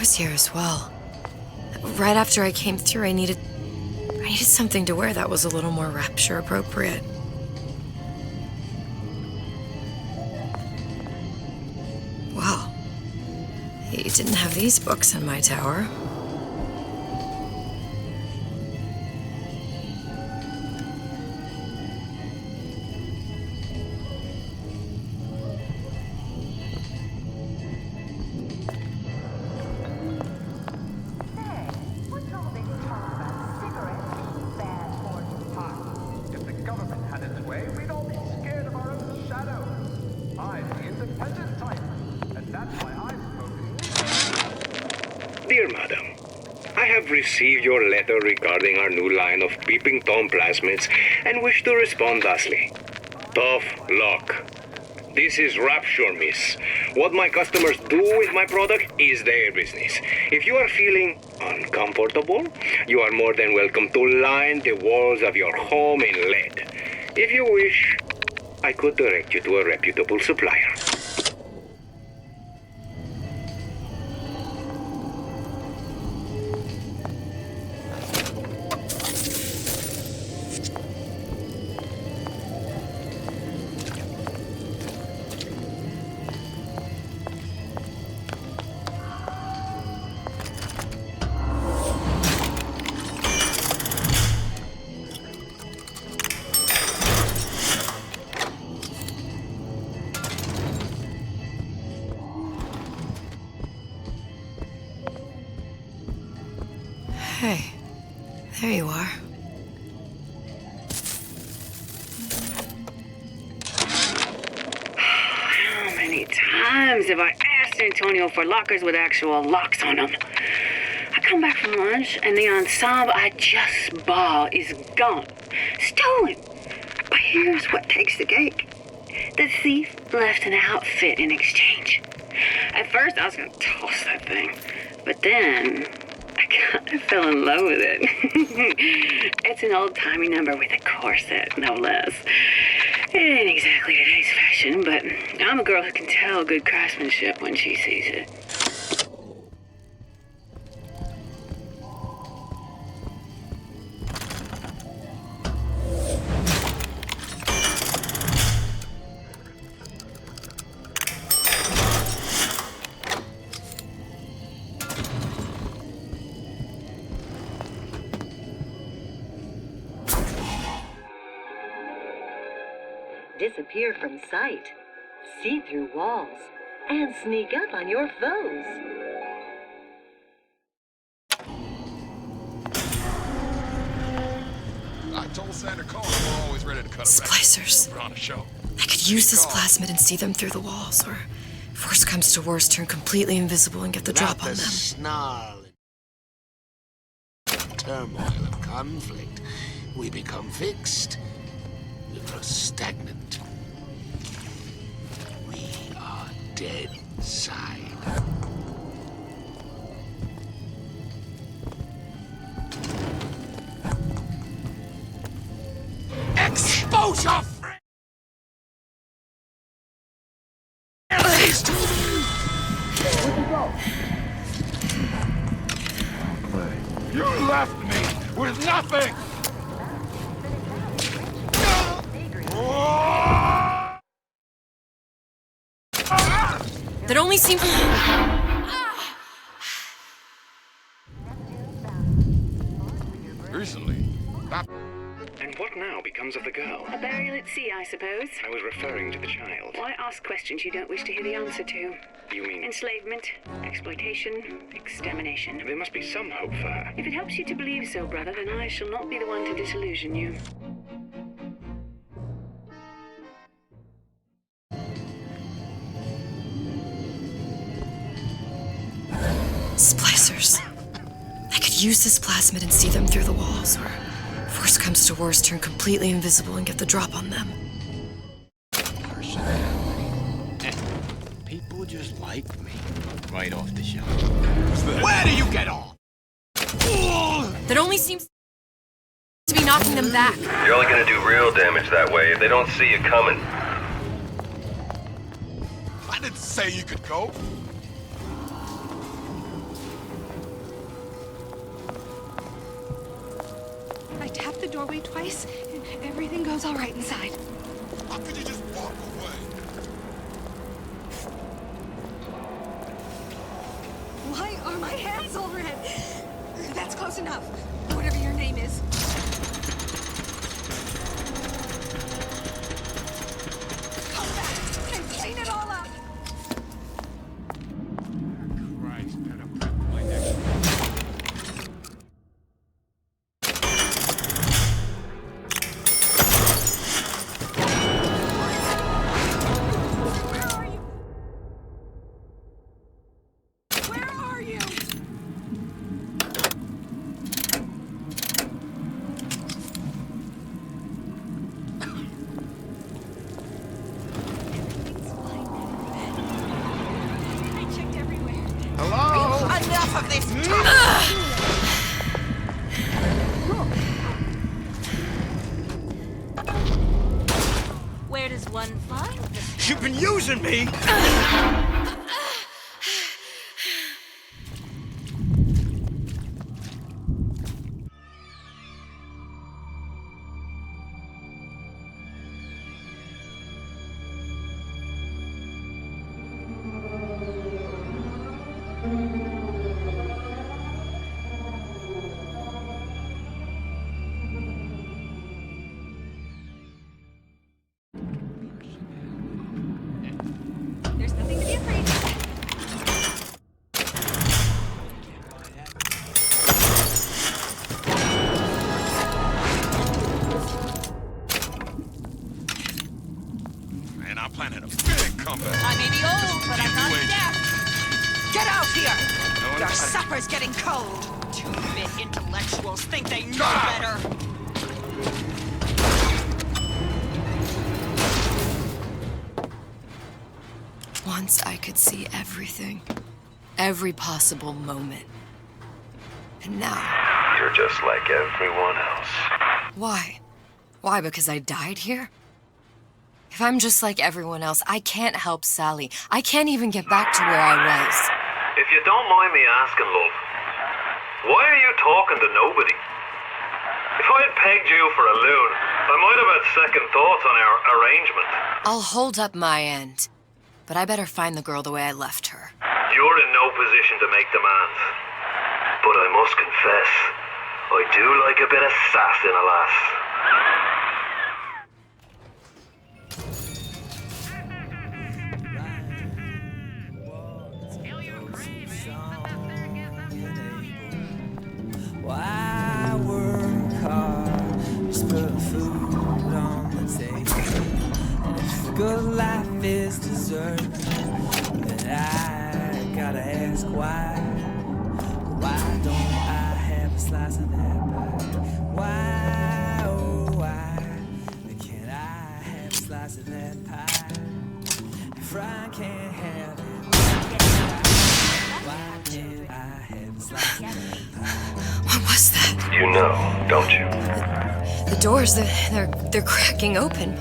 was here as well. Right after I came through, I needed something to wear that was a little more rapture appropriate. Wow. You didn't have these books in my tower. Dear Madam, I have received your letter regarding our new line of Peeping Tom Plasmids and wish to respond thusly. Tough luck. This is Rapture, miss. What my customers do with my product is their business. If you are feeling uncomfortable, you are more than welcome to line the walls of your home in lead. If you wish, I could direct you to a reputable supplier. Hey, there you are. How many times have I asked Antonio for lockers with actual locks on them? I come back from lunch and the ensemble I just bought is gone. Stolen. But here's what takes the cake. The thief left an outfit in exchange. At first I was going to toss that thing, but then I fell in love with it. It's an old-timey number with a corset, no less. It ain't exactly today's fashion, but I'm a girl who can tell good craftsmanship when she sees it. Disappear from sight, see through walls, and sneak up on your foes. I told Sandra Cohen we're always ready to cut a Splicers. Put on a show. I could use this plasmid and see them through the walls, or if worst comes to worst, turn completely invisible and get the drop on them. Snarl and turmoil of conflict, we become fixed. We grow stagnant. We are dead inside. Exposure! You left me with nothing! That only seems... Recently, And what now becomes of the girl? A burial at sea, I suppose. I was referring to the child. Why ask questions you don't wish to hear the answer to? You mean Enslavement, exploitation, extermination. there must be some hope for her? If it helps you to believe so, brother, then I shall not be the one to disillusion you. Splicers. I could use this plasmid and see them through the walls, or if worst comes to worst, turn completely invisible and get the drop on them. Personality. People just like me. Right off the shelf. where do you get off? That only seems to be knocking them back. You're only gonna do real damage that way if they don't see you coming. I didn't say you could go. twice. Everything goes all right inside. How could you just walk away? Why are my hands all red? That's close enough. Whatever your name is. Come back and clean it all up. Christ, better prep my next. Where are you? Everything's fine. I checked everywhere. Hello? Enough of this talk! Where does one find this? You've been using me! There's nothing to be afraid of. Man, I'm planning a big comeback. I may be old, but I'm not Wait. deaf. Get out here! No, Your I- supper's getting cold. Two-bit intellectuals think they know Ah! better. Once I could see everything. Every possible moment. And now, You're just like everyone else. why? Why, because I died here? If I'm just like everyone else, I can't help Sally. I can't even get back to where I was. If you don't mind me asking, love, why are you talking to nobody? If I had pegged you for a loon, I might have had second thoughts on our arrangement. I'll hold up my end. But I better find the girl the way I left her. You're in no position to make demands. But I must confess, I do like a bit of sass in a lass. Why work hard, just put food on the table? And if good life is dessert, then I gotta ask why. Why don't I have a slice of that pie? Why, oh why, can't I have a slice of that pie? If I can't have it, why can't I have a slice of that pie? What was that? You know, don't you? The doors, they're cracking open.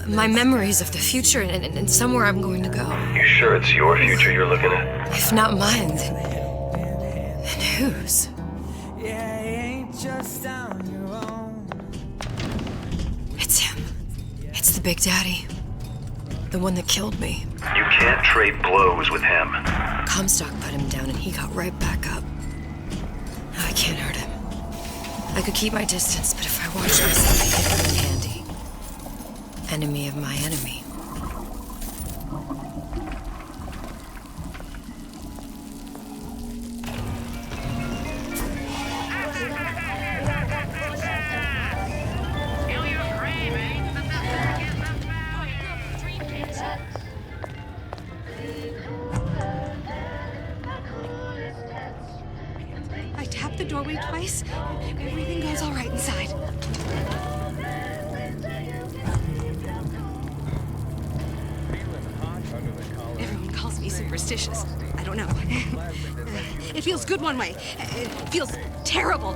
My memories of the future and somewhere I'm going to go. You sure it's your future you're looking at? If not mine, then whose? Yeah, you ain't just on your own. It's him. It's the Big Daddy. The one that killed me. You can't trade blows with him. Comstock put him down and he got right back up. Now I can't hurt him. I could keep my distance, but if I watch myself, he could come in handy. Enemy of my enemy. I tapped the doorway twice. Everything goes all right inside. Everyone calls me superstitious. I don't know. It feels good one way. It feels terrible.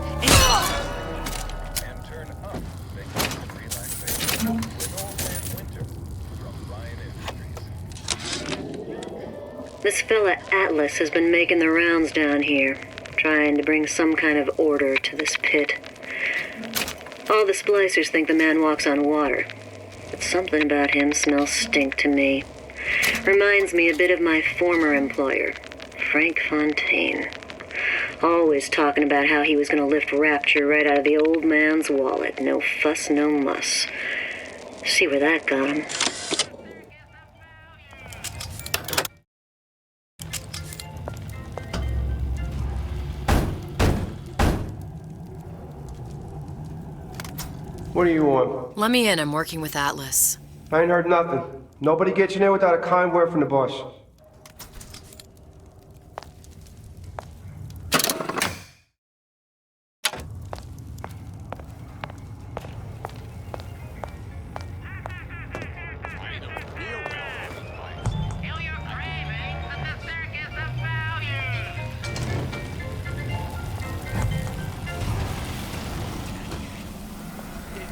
This fella Atlas has been making the rounds down here, trying to bring some kind of order to this pit. All the splicers think the man walks on water. But something about him smells stink to me. Reminds me a bit of my former employer, Frank Fontaine. Always talking about how he was going to lift Rapture right out of the old man's wallet. No fuss, no muss. See where that got him. What do you want? Let me in. I'm working with Atlas. I ain't heard nothing. Nobody gets in there without a kind word from the boss.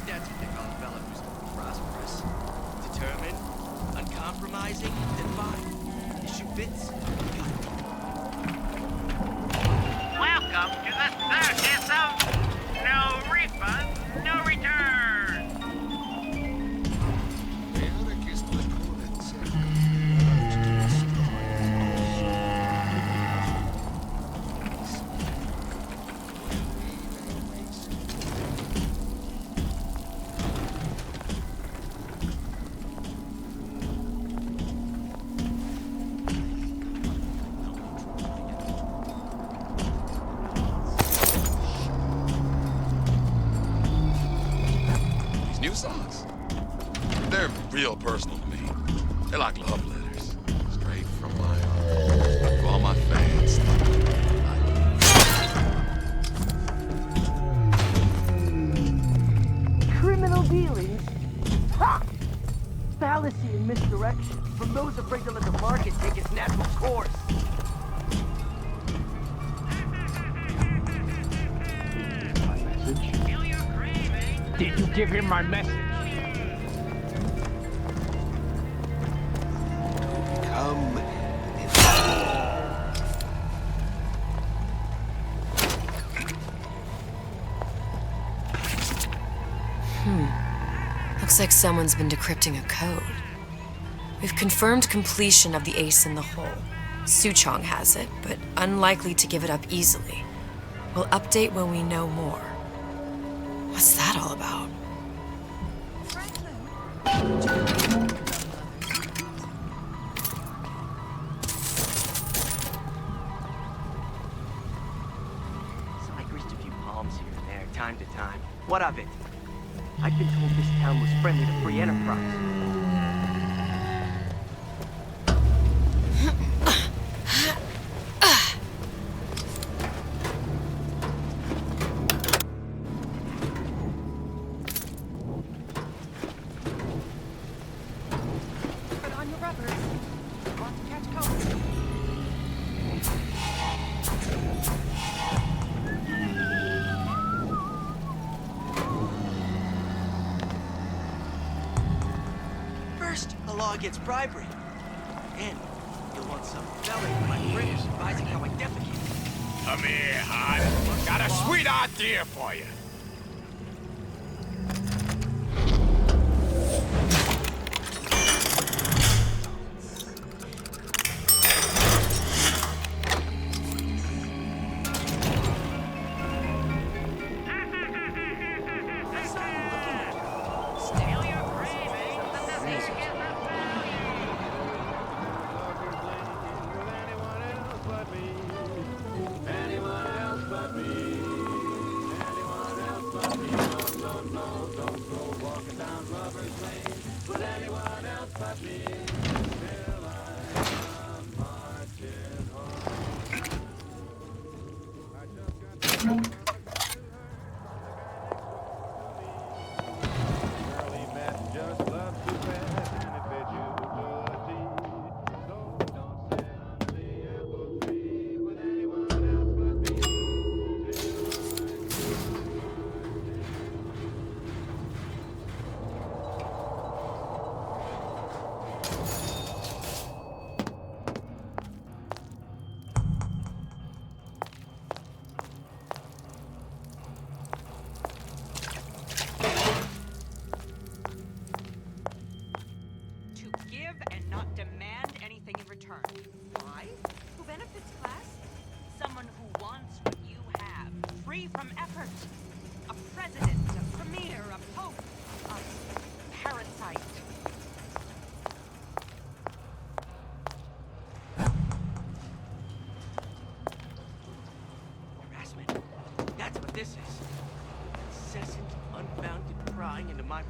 That's what they call a fella who's prosperous. Determined, uncompromising, defiant. Issue fits. Welcome to the circus of no refund, no return. New songs. They're real personal to me. They're like love letters. Straight from my heart. To all my fans. Criminal dealings? Ha! Fallacy and misdirection from those afraid to let the market take its natural course. My message? Did you give him my message? Come. Looks like someone's been decrypting a code. We've confirmed completion of the ace in the hole. Suchong has it, but unlikely to give it up easily. We'll update when we know more. What's that all about? So I greased a few palms here and there, time to time. What of it? I've been told this town was friendly to free enterprise. Put on your rubbers. Want to catch cold. First, the law gets bribery. And you'll want some fella in my prayers advising how I defecate. Come here, hon. Got a sweet idea for you.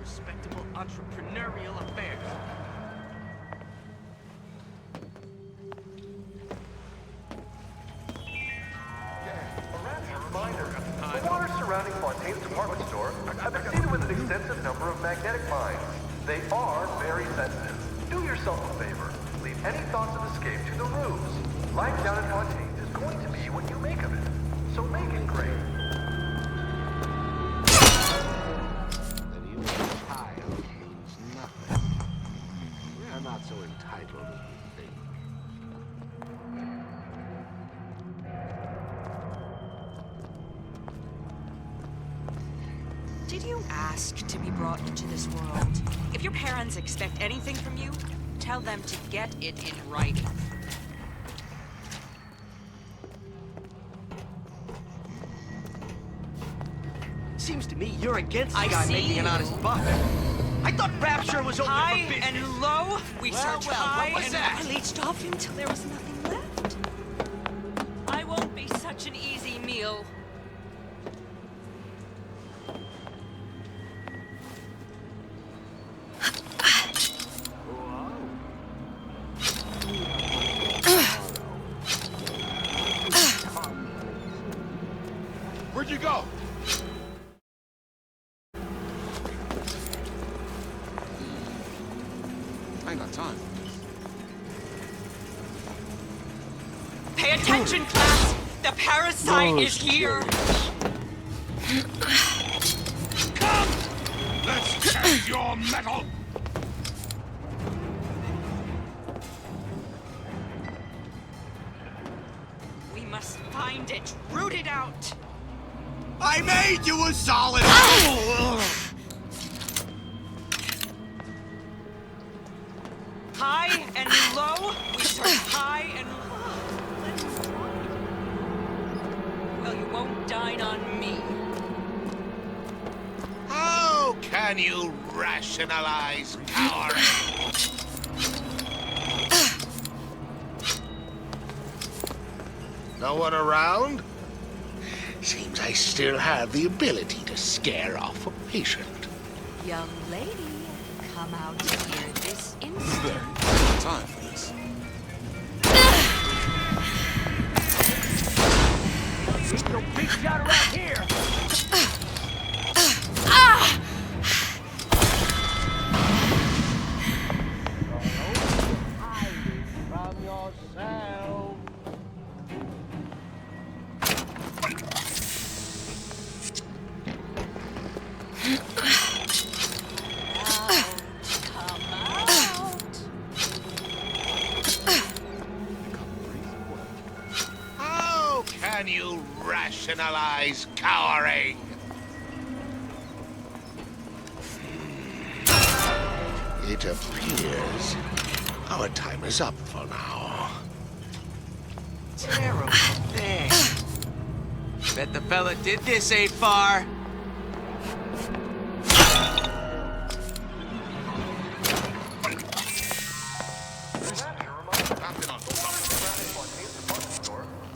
respectable entrepreneurial affairs. The waters surrounding Fontaine's department store have been seeded with an extensive number of magnetic mines. They are very sensitive. Do yourself a favor. Leave any thoughts of escape to the roofs. Life down at Fontaine's is going to be what you make of it. So make it great. That you are a child means nothing. We are not so entitled as we think. Did you ask to be brought into this world? If your parents expect anything from you, tell them to get it in writing. Seems to me you're against the I guy see making an you. honest buck. I thought Rapture was open High for business. and low, we searched high what was and that? I leached off him till there was nothing left. I won't be such an easy meal. Where'd you go? I ain't got time for this. Pay attention, class! The parasite is here! Come! Let's test your metal! We must find it, root it out! I made you a solid. High and low, we search high and low. Well, you won't dine on me. How can you rationalize cowardice? No one around? Seems I still have the ability to scare off a patient. Young lady, come out here this instant. Time for this. Ain't no big shot around here. From yourself. How can you rationalize cowering? It appears our time is up for now. Terrible thing. Bet the fella did this ain't far.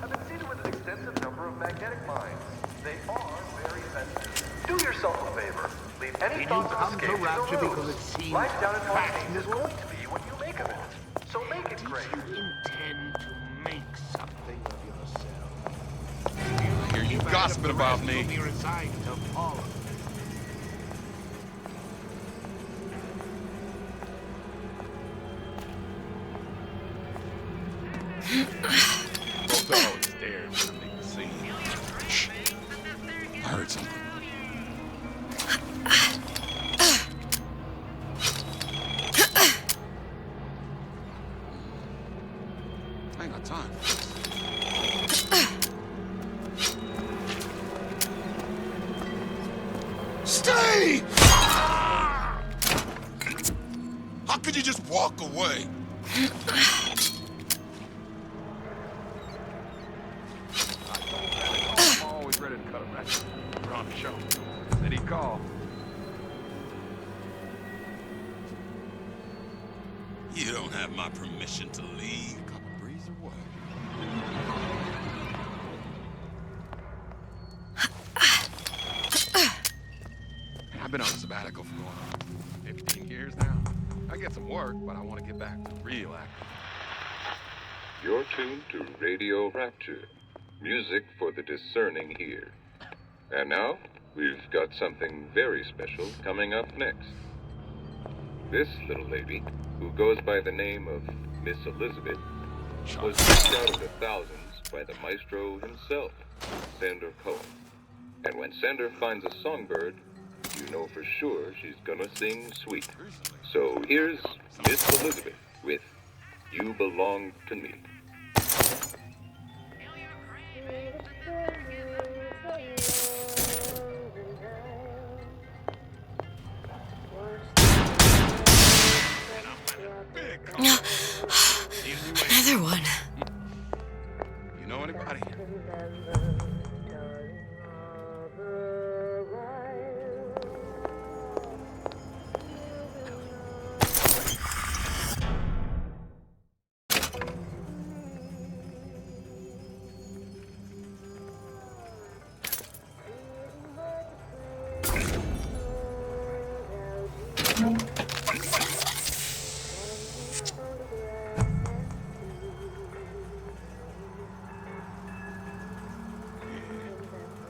Have been seeded with an extensive number of magnetic mines. They are very sensitive. Do yourself a favor. Leave any Did thoughts you of come escape to to Rapture the because roofs. it seems Life down at Fontaine's is fashionable? going to be what you make of it. So make it great. You intend to make something of yourself. I hear you gossiping about me. Be resigned to follow. Both are always there when I make the scene. Shh. I heard something. I ain't got time for this. Stay! How could you just walk away? I'm always ready to cut a record. We're on the show. Said he'd call. You don't have my permission to leave. Cup of breeze or what? I've been on a sabbatical. sabbatical for going on 15 years now. I get some work, but I want to get back to real acting. You're tuned to Radio Rapture, music for the discerning ear. And now, we've got something very special coming up next. This little lady, who goes by the name of Miss Elizabeth, was picked out of the thousands by the maestro himself, Sander Cohen. And when Sander finds a songbird, you know for sure she's gonna sing sweet. So here's Miss Elizabeth with You Belong to Me. Another one. You know anybody?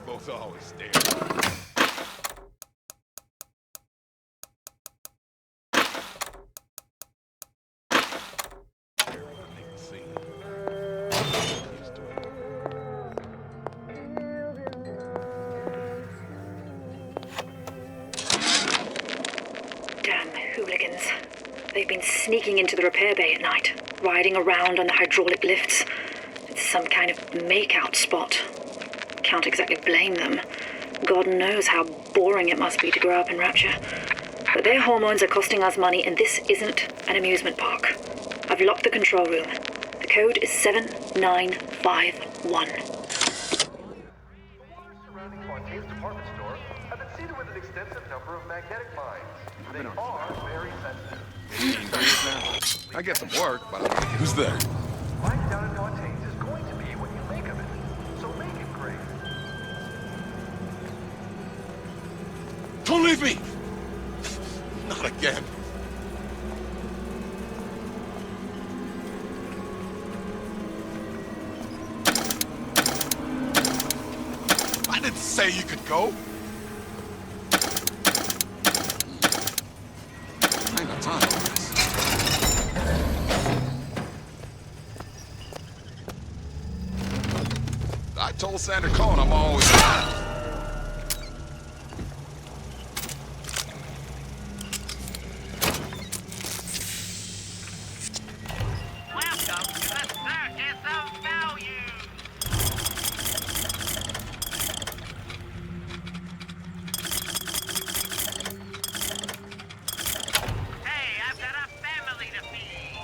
Both always stare. Damn hooligans. They've been sneaking into the repair bay at night, riding around on the hydraulic lifts. It's some kind of make-out spot. Can't exactly blame them. God knows how boring it must be to grow up in Rapture. But their hormones are costing us money, and this isn't an amusement park. I've locked the control room. The code is 7951. Surrounding Fontaine's department store have been seeded with an extensive number of magnetic mines. They are very sensitive. 15 years now. I get some work, but I want to get... Who's there? Life down in Fontaine's is going to be what you make of it. So make it great. Don't leave me! Not again. I didn't say you could go. I ain't got time for this. I told Sander Cohen I'm always... Welcome to the Circus of Value. Hey, I've got a family to feed.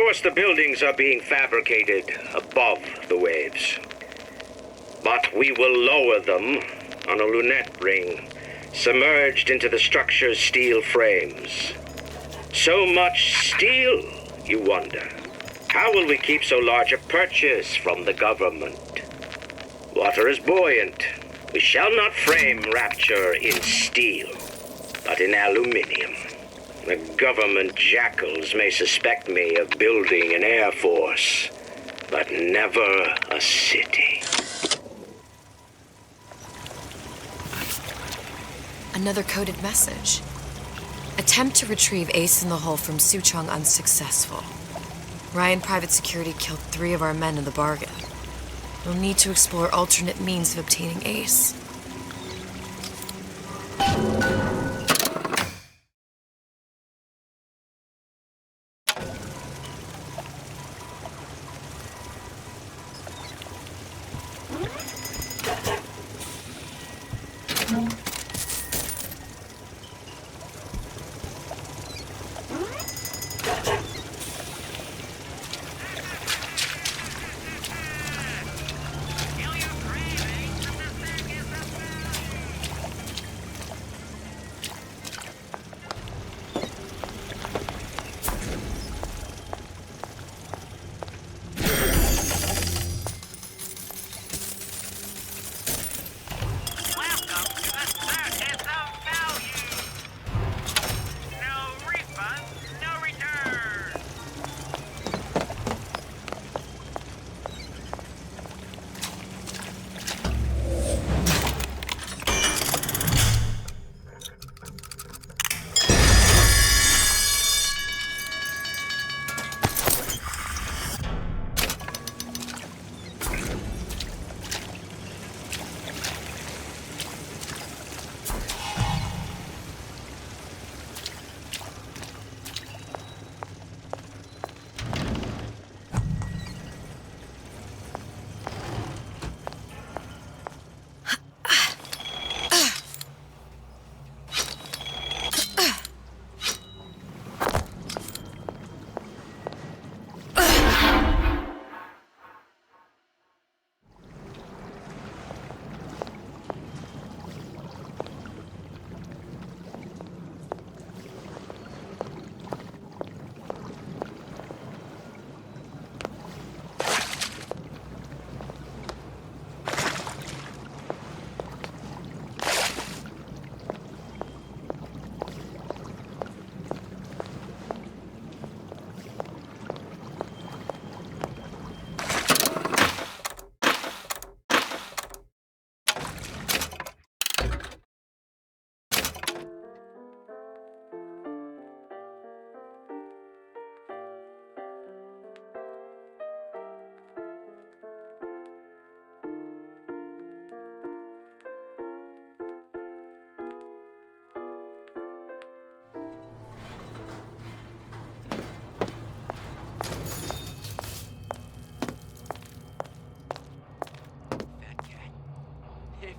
course, the buildings are being fabricated above the waves. But we will lower them on a lunette ring, submerged into the structure's steel frames. So much steel, you wonder. How will we keep so large a purchase from the government? Water is buoyant. We shall not frame Rapture in steel, but in aluminium. The government jackals may suspect me of building an air force, but never a city. Another coded message. Attempt to retrieve Ace in the Hole from Suchong unsuccessful. Ryan Private Security killed 3 of our men in the bargain. We'll need to explore alternate means of obtaining Ace.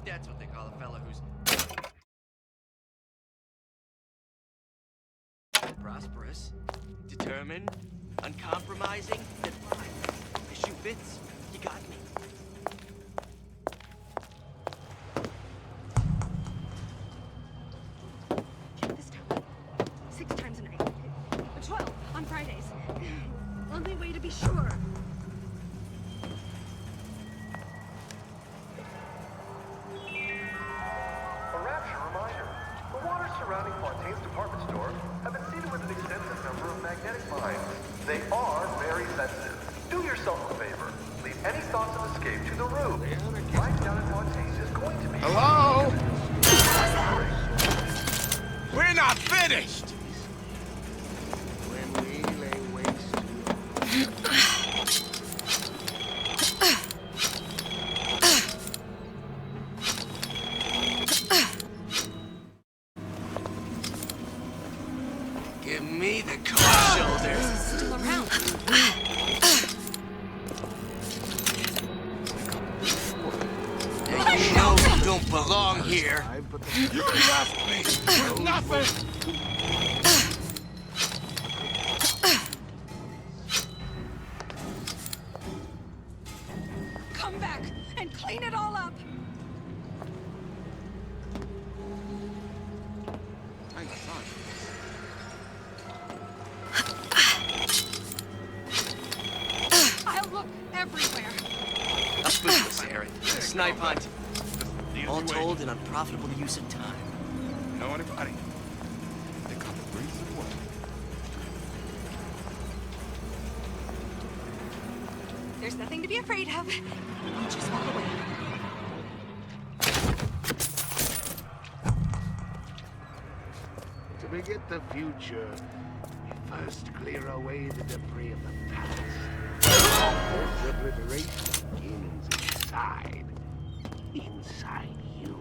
That's what they call a fella who's prosperous, determined, uncompromising, and fine. I shoot bits. You got me. Check this time. 6 times a night. 12 on Fridays. Only way to be sure. Surrounding Fontaine's department store have been seeded with an extensive number of magnetic mines. They are very sensitive. Do yourself a favor. Leave any thoughts of escape to the room. Life down at Fontaine's is going to be... Hello? We're not finished! When we lay waste to Give me the cold shoulders. Still around. And you know you don't belong here. You left me with nothing! everywhere. A bootless errand, a snipe hunt. All told, an unprofitable use of time. Know anybody? They come to bring some work. There's nothing to be afraid of. You just walk away. To begin the future, we first clear away the debris of the past. This obliteration begins inside you.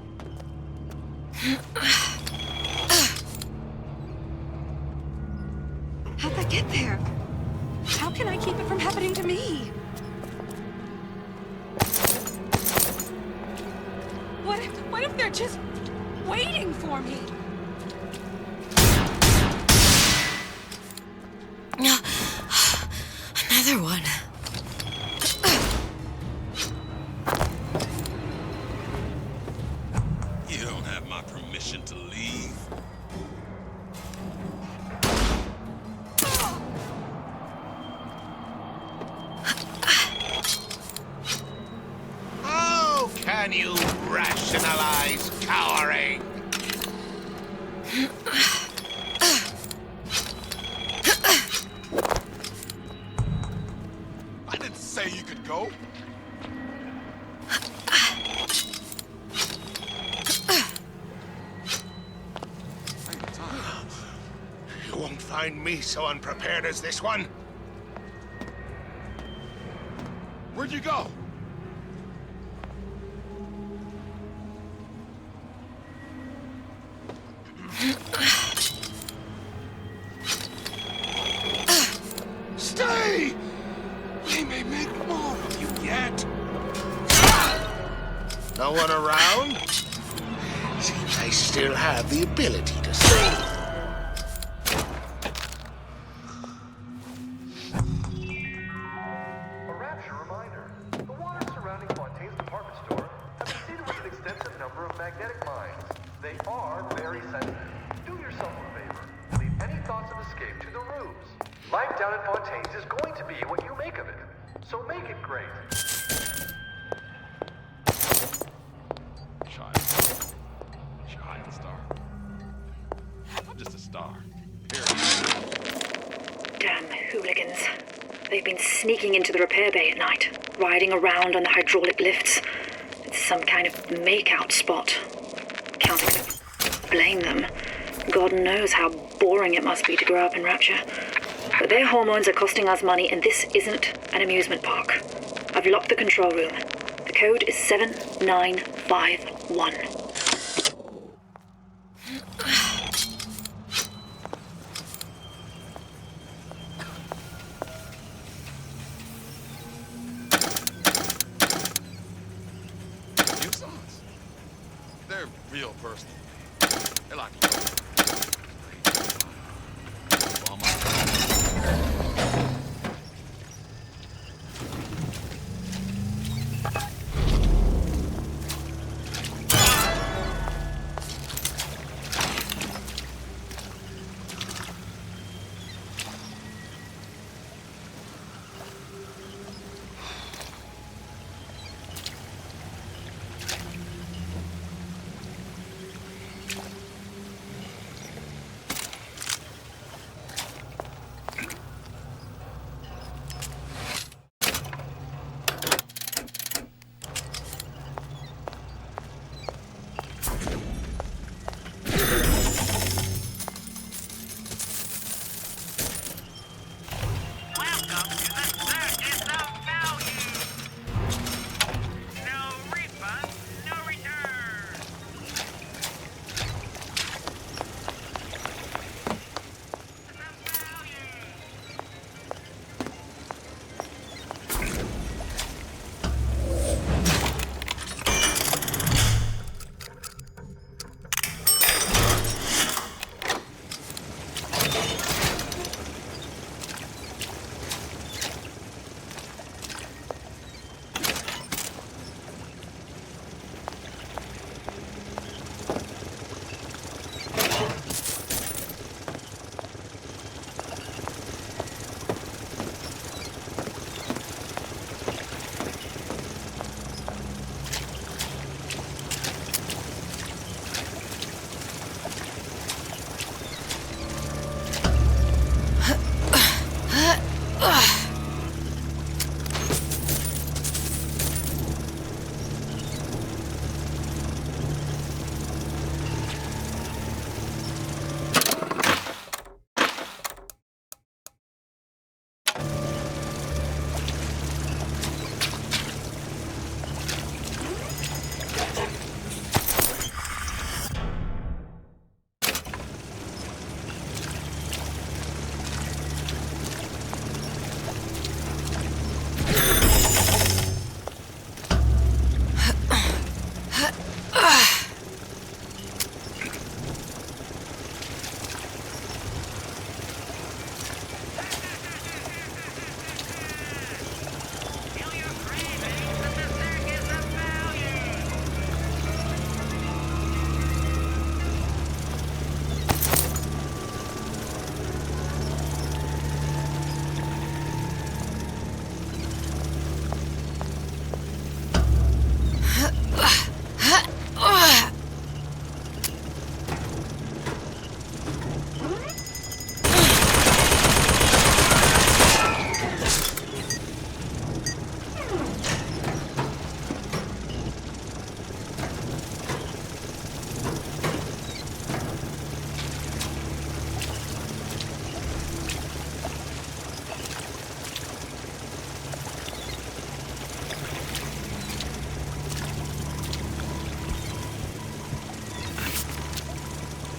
How'd that get there? How can I keep it from happening to me? What if they're just waiting for me? Another one. You don't have my permission to leave. How can you rationalize cowering? I didn't say you could go. You won't find me so unprepared as this one. Where'd you go? Stay! We may make more of you yet. No one around? Seems I still have the ability to save. A Rapture reminder. The waters surrounding Fontaine's department store have been seeded with an extensive number of magnetic mines. They are very sensitive. Do yourself a favor. Leave any thoughts of escape to the rubes. Life down at Fontaine's is going to be what you make of it. So make it great. Child star. I'm just a star. Damn hooligans. They've been sneaking into the repair bay at night, riding around on the hydraulic lifts. It's some kind of make-out spot. Can't blame them. God knows how boring it must be to grow up in Rapture. But their hormones are costing us money, and this isn't an amusement park. I've locked the control room. The code is 7951. They're real personal. They're like all my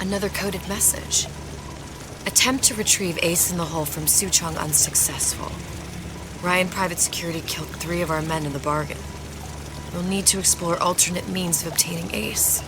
Another coded message. Attempt to retrieve Ace in the Hole from Suchong unsuccessful. Ryan Private Security killed 3 of our men in the bargain. We'll need to explore alternate means of obtaining Ace.